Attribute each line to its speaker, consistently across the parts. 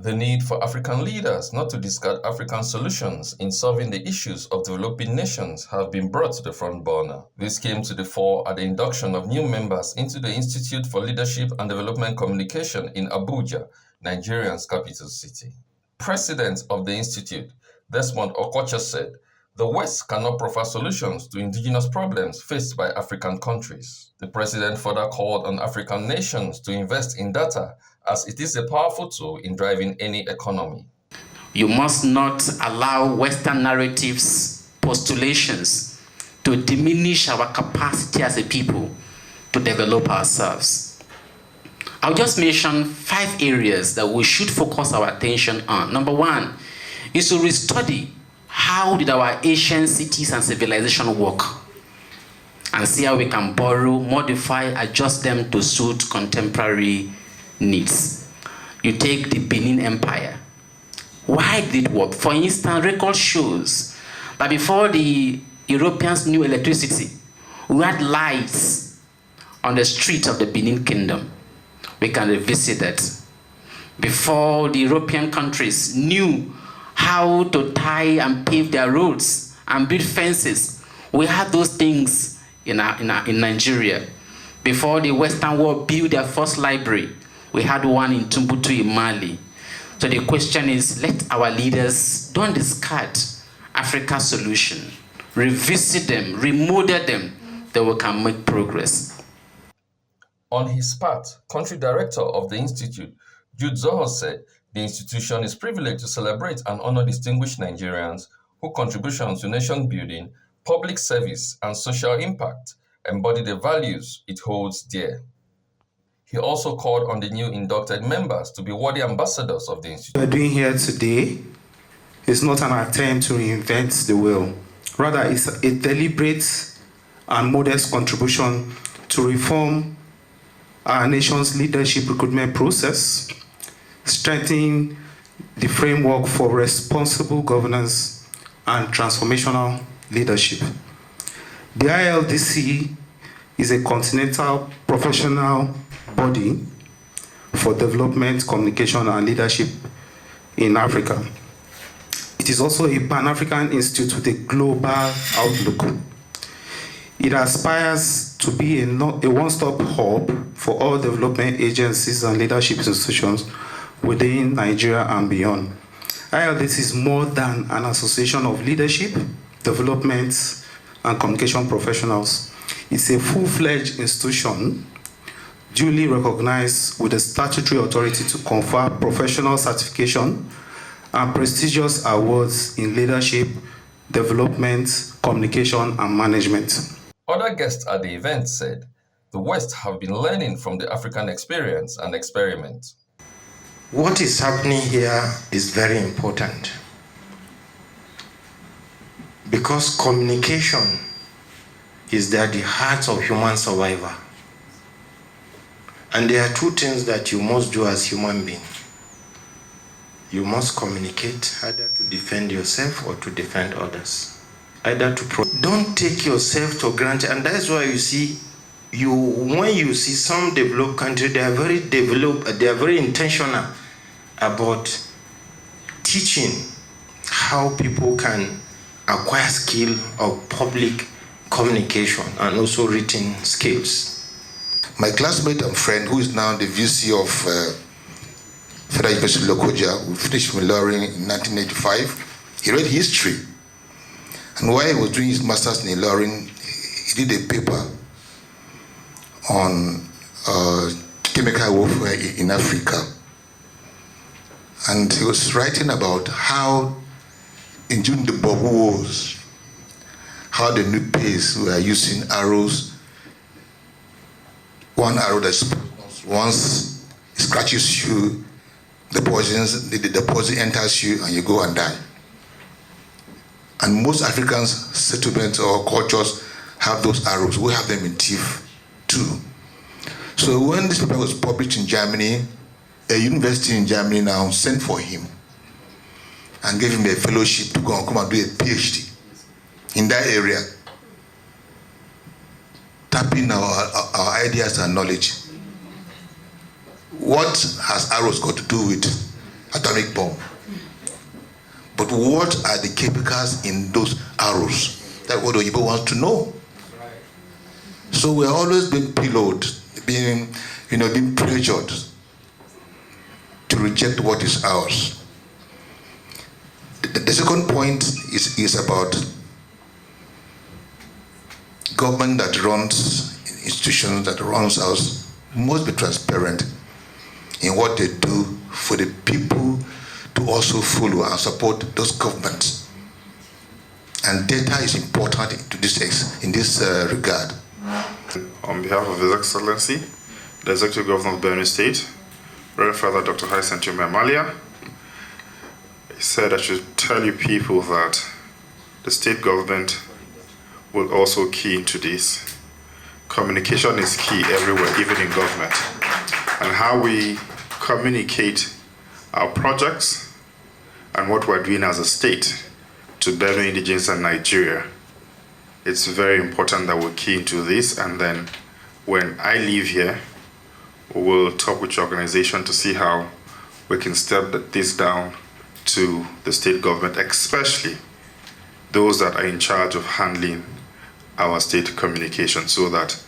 Speaker 1: The need for African leaders not to discard African solutions in solving the issues of developing nations have been brought to the front burner. This came to the fore at the induction of new members into the Institute for Leadership and Development Communication in Abuja, Nigeria's capital city. President of the institute, Desmond Okocha, said, "The West cannot proffer solutions to indigenous problems faced by African countries." The president further called on African nations to invest in data as it is a powerful tool in driving any economy.
Speaker 2: You must not allow Western narratives, postulations, to diminish our capacity as a people to develop ourselves. I'll just mention 5 areas that we should focus our attention on. Number 1 is to restudy how did our ancient cities and civilization work, and see how we can borrow, modify, adjust them to suit contemporary needs. You take the Benin Empire. Why did it work? For instance, record shows that before the Europeans knew electricity, we had lights on the street of the Benin Kingdom. We can revisit that. Before the European countries knew how to tie and pave their roads and build fences, we had those things in Nigeria. Before the Western world built their first library, we had one in Timbuktu in Mali. So the question is, let our leaders don't discard Africa's solution. Revisit them, remodel them, then we can make progress.
Speaker 1: On his part, country director of the institute, Jude Zoho, said the institution is privileged to celebrate and honor distinguished Nigerians whose contributions to nation building, public service, and social impact embody the values it holds dear. He also called on the new inducted members to be worthy ambassadors of the institute.
Speaker 3: What we're doing here today is not an attempt to reinvent the wheel. Rather, it's a deliberate and modest contribution to reform our nation's leadership recruitment process, strengthening the framework for responsible governance and transformational leadership. The ILDC is a continental professional body for development, communication, and leadership in Africa. It is also a Pan-African institute with a global outlook. It aspires to be a one-stop hub for all development agencies and leadership institutions within Nigeria and beyond. ILDC is more than an association of leadership, development, and communication professionals. It's a full-fledged institution duly recognized with a statutory authority to confer professional certification and prestigious awards in leadership, development, communication, and management.
Speaker 1: Other guests at the event said the West have been learning from the African experience and experiment.
Speaker 4: What is happening here is very important because communication is at the heart of human survival. And there are 2 things that you must do as human being. You must communicate either to defend yourself or to defend others. Don't take yourself for granted, and that's why you see, when you see some developed countries, they are very developed, they are very intentional about teaching how people can acquire skill of public communication and also written skills.
Speaker 5: My classmate and friend, who is now the VC of Federal University Lokoja, who finished from Ilorin in 1985, he read history. And while he was doing his master's in Ilorin, he did a paper on chemical warfare in Africa. And he was writing about how, during the Boer Wars, how the Nupes were using arrows. One arrow that once scratches you, the poison enters you and you go and die. And most African settlements or cultures have those arrows. We have them in teeth too. So when this paper was published in Germany, a university in Germany now sent for him and gave him a fellowship to come and do a PhD in that area, tapping our ideas and knowledge. What has arrows got to do with atomic bomb. But what are the chemicals in those arrows? That's what Oyibo wants to know. So we're always being pillowed, being pressured to reject what is ours. The second point is about government that runs institutions, that runs us, must be transparent in what they do for the people to also follow and support those governments. And data is important in this regard.
Speaker 6: On behalf of His Excellency, the Executive Governor of Benue State, Reverend Father Dr. Hyacinth Amalia, he said I should tell you people that the state government will also key into this. Communication is key everywhere, even in government. And how we communicate our projects and what we're doing as a state to Benue indigenes and Nigeria. It's very important that we key into this, and then when I leave here, we'll talk with your organization to see how we can step this down to the state government, especially those that are in charge of handling our state communication, so that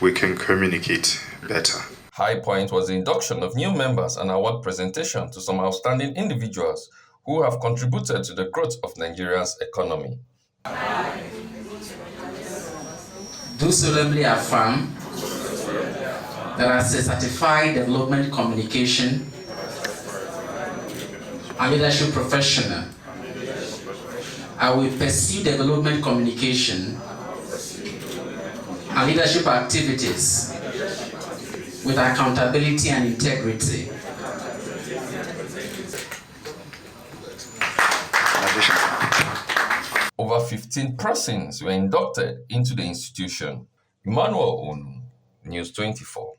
Speaker 6: we can communicate better.
Speaker 1: High point was the induction of new members and award presentation to some outstanding individuals who have contributed to the growth of Nigeria's economy.
Speaker 2: Do solemnly affirm that as a certified development communication and leadership professional, I will pursue development communication and leadership activities with accountability and integrity.
Speaker 1: Over 15 persons were inducted into the institution. Emmanuel Onu, News 24.